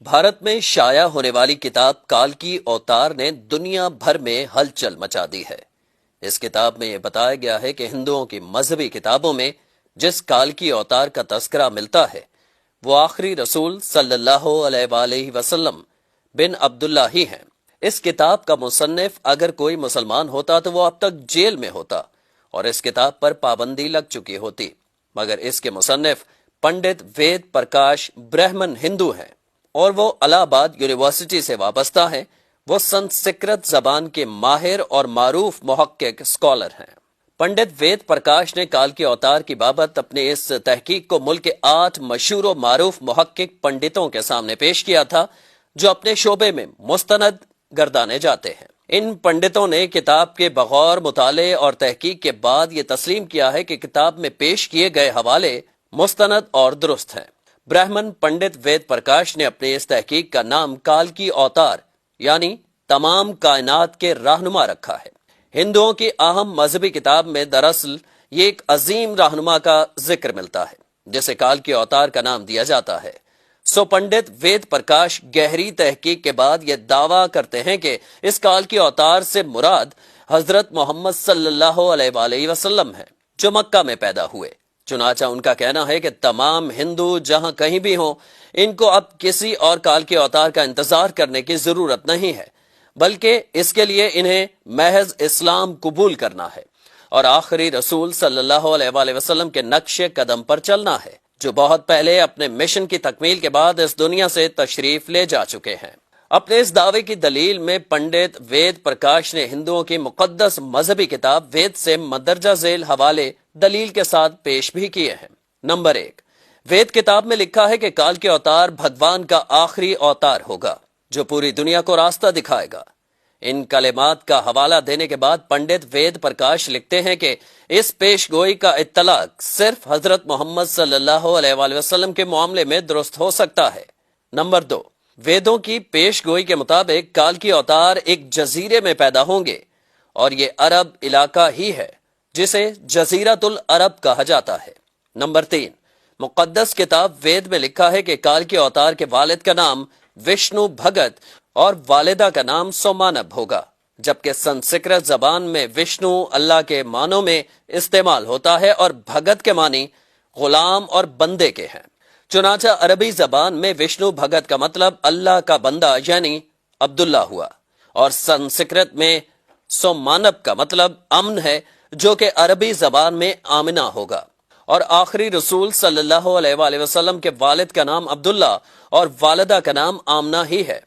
بھارت میں شائع ہونے والی کتاب کال کی اوتار نے دنیا بھر میں ہلچل مچا دی ہے۔ اس کتاب میں یہ بتایا گیا ہے کہ ہندوؤں کی مذہبی کتابوں میں جس کال کی اوتار کا تذکرہ ملتا ہے وہ آخری رسول صلی اللہ علیہ وآلہ وسلم بن عبداللہ ہی ہیں۔ اس کتاب کا مصنف اگر کوئی مسلمان ہوتا تو وہ اب تک جیل میں ہوتا اور اس کتاب پر پابندی لگ چکی ہوتی، مگر اس کے مصنف پنڈت وید پرکاش برہمن ہندو ہیں اور وہ الہ آباد یونیورسٹی سے وابستہ ہیں۔ وہ سنسکرت زبان کے ماہر اور معروف محقق اسکالر ہیں۔ پنڈت وید پرکاش نے کال کے اوتار کی بابت اپنے اس تحقیق کو ملک کے 8 مشہور و معروف محقق پنڈتوں کے سامنے پیش کیا تھا جو اپنے شعبے میں مستند گردانے جاتے ہیں۔ ان پنڈتوں نے کتاب کے بغور مطالعے اور تحقیق کے بعد یہ تسلیم کیا ہے کہ کتاب میں پیش کیے گئے حوالے مستند اور درست ہیں۔ برہمن پنڈت وید پرکاش نے اپنے اس تحقیق کا نام کال کی اوتار یعنی تمام کائنات کے رہنما رکھا ہے۔ ہندوؤں کی اہم مذہبی کتاب میں دراصل یہ ایک عظیم رہنما کا ذکر ملتا ہے جسے کال کی اوتار کا نام دیا جاتا ہے۔ سو پنڈت وید پرکاش گہری تحقیق کے بعد یہ دعویٰ کرتے ہیں کہ اس کال کی اوتار سے مراد حضرت محمد صلی اللہ علیہ وآلہ وسلم ہے جو مکہ میں پیدا ہوئے۔ چنانچہ ان کا کہنا ہے کہ تمام ہندو جہاں کہیں بھی ہوں ان کو اب کسی اور کال کے اوتار کا انتظار کرنے کی ضرورت نہیں ہے، بلکہ اس کے لیے انہیں محض اسلام قبول کرنا ہے اور آخری رسول صلی اللہ علیہ وآلہ وسلم کے نقش قدم پر چلنا ہے جو بہت پہلے اپنے مشن کی تکمیل کے بعد اس دنیا سے تشریف لے جا چکے ہیں۔ اپنے اس دعوے کی دلیل میں پنڈت وید پرکاش نے ہندوؤں کی مقدس مذہبی کتاب وید سے مندرجہ ذیل حوالے دلیل کے ساتھ پیش بھی کیے ہیں۔ نمبر 1، وید کتاب میں لکھا ہے کہ کال کے اوتار بھگوان کا آخری اوتار ہوگا جو پوری دنیا کو راستہ دکھائے گا۔ ان کلمات کا حوالہ دینے کے بعد پنڈت وید پرکاش لکھتے ہیں کہ اس پیش گوئی کا اطلاق صرف حضرت محمد صلی اللہ علیہ وآلہ وسلم کے معاملے میں درست ہو سکتا ہے۔ نمبر 2، ویدوں کی پیش گوئی کے مطابق کال کی اوتار ایک جزیرے میں پیدا ہوں گے اور یہ عرب علاقہ ہی ہے جسے جزیرۃ العرب کہا جاتا ہے۔ نمبر 3، مقدس کتاب وید میں لکھا ہے کہ کال کے اوتار کے والد کا نام وشنو بھگت اور والدہ کا نام سومانب ہوگا، جبکہ سنسکرت زبان میں وشنو اللہ کے معنوں میں استعمال ہوتا ہے اور بھگت کے معنی غلام اور بندے کے ہیں۔ چنانچہ عربی زبان میں وشنو بھگت کا مطلب اللہ کا بندہ یعنی عبداللہ ہوا اور سنسکرت میں سومانب کا مطلب امن ہے جو کہ عربی زبان میں آمنہ ہوگا، اور آخری رسول صلی اللہ علیہ وآلہ وسلم کے والد کا نام عبداللہ اور والدہ کا نام آمنہ ہی ہے۔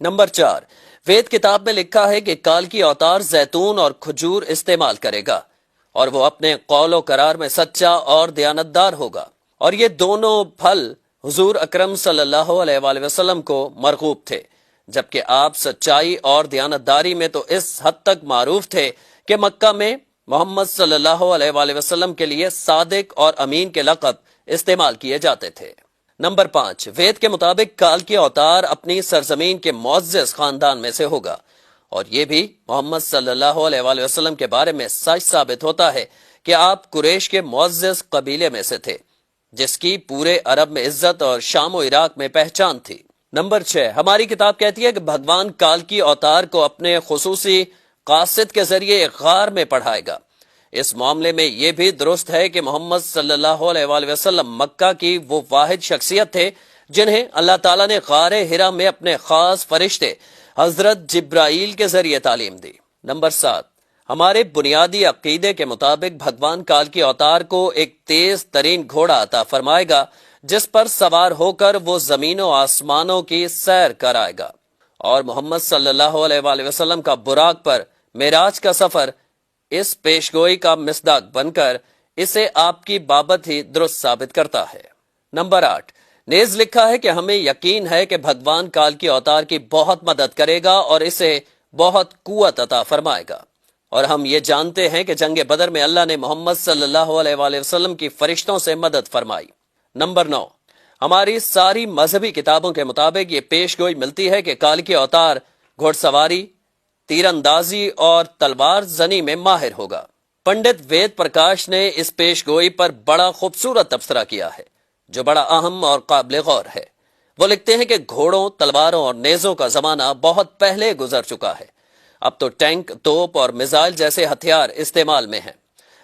نمبر 4، وید کتاب میں لکھا ہے کہ کال کی اوتار زیتون اور کھجور استعمال کرے گا اور وہ اپنے قول و قرار میں سچا اور دیانتدار ہوگا، اور یہ دونوں پھل حضور اکرم صلی اللہ علیہ وآلہ وسلم کو مرغوب تھے، جبکہ آپ سچائی اور دیانتداری میں تو اس حد تک معروف تھے کہ مکہ میں محمد صلی اللہ علیہ وآلہ وسلم کے لیے صادق اور امین کے لقب استعمال کیے جاتے تھے۔ نمبر 5، وید کے مطابق کال کی اوتار اپنی سرزمین کے معزز خاندان میں سے ہوگا، اور یہ بھی محمد صلی اللہ علیہ وآلہ وسلم کے بارے میں سچ ثابت ہوتا ہے کہ آپ قریش کے معزز قبیلے میں سے تھے جس کی پورے عرب میں عزت اور شام و عراق میں پہچان تھی۔ نمبر 6، ہماری کتاب کہتی ہے کہ بھگوان کال کی اوتار کو اپنے خصوصی قاصد کے ذریعے ایک غار میں پڑھائے گا۔ اس معاملے میں یہ بھی درست ہے کہ محمد صلی اللہ علیہ وآلہ وسلم مکہ کی وہ واحد شخصیت تھے جنہیں اللہ تعالیٰ نے غار حرا میں اپنے خاص فرشتے حضرت جبرائیل کے ذریعے تعلیم دی۔ نمبر 7، ہمارے بنیادی عقیدے کے مطابق بھگوان کال کی اوتار کو ایک تیز ترین گھوڑا عطا فرمائے گا جس پر سوار ہو کر وہ زمین و آسمانوں کی سیر کرائے گا، اور محمد صلی اللہ علیہ وآلہ وسلم کا براق پر معراج کا سفر اس پیشگوئی کا مصداق بن کر اسے آپ کی بابت ہی درست ثابت کرتا ہے۔ نمبر 8، نیز لکھا ہے کہ ہمیں یقین ہے کہ بھگوان کال کی اوتار کی بہت مدد کرے گا اور اسے بہت قوت عطا فرمائے گا، اور ہم یہ جانتے ہیں کہ جنگ بدر میں اللہ نے محمد صلی اللہ علیہ وآلہ وسلم کی فرشتوں سے مدد فرمائی۔ نمبر 9، ہماری ساری مذہبی کتابوں کے مطابق یہ پیش گوئی ملتی ہے کہ کال کی اوتار گھوڑ سواری، تیر اندازی اور تلوار زنی میں ماہر ہوگا۔ پنڈت وید پرکاش نے اس پیش گوئی پر بڑا خوبصورت تبصرہ کیا ہے جو بڑا اہم اور قابل غور ہے۔ وہ لکھتے ہیں کہ گھوڑوں، تلواروں اور نیزوں کا زمانہ بہت پہلے گزر چکا ہے۔ اب تو ٹینک، توپ اور میزائل جیسے ہتھیار استعمال میں ہیں۔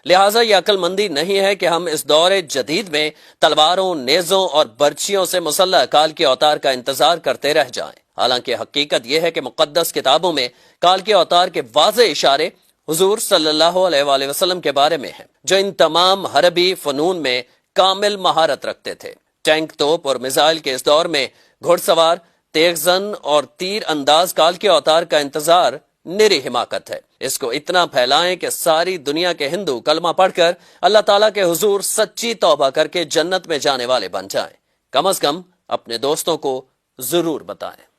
لہٰذا یہ عقل مندی نہیں ہے کہ ہم اس دور جدید میں تلواروں، نیزوں اور برچھیوں سے مسلح کال کے اوتار کا انتظار کرتے رہ جائیں۔ حالانکہ حقیقت یہ ہے کہ مقدس کتابوں میں کال کے اوتار کے واضح اشارے حضور صلی اللہ علیہ وآلہ وسلم کے بارے میں ہیں، جو ان تمام حربی فنون میں کامل مہارت رکھتے تھے۔ ٹینک، توپ اور میزائل کے اس دور میں گھڑ سوار، تیز زن اور تیر انداز کال کے اوتار کا انتظار نری حماقت ہے۔ اس کو اتنا پھیلائیں کہ ساری دنیا کے ہندو کلمہ پڑھ کر اللہ تعالیٰ کے حضور سچی توبہ کر کے جنت میں جانے والے بن جائیں۔ کم از کم اپنے دوستوں کو ضرور بتائیں۔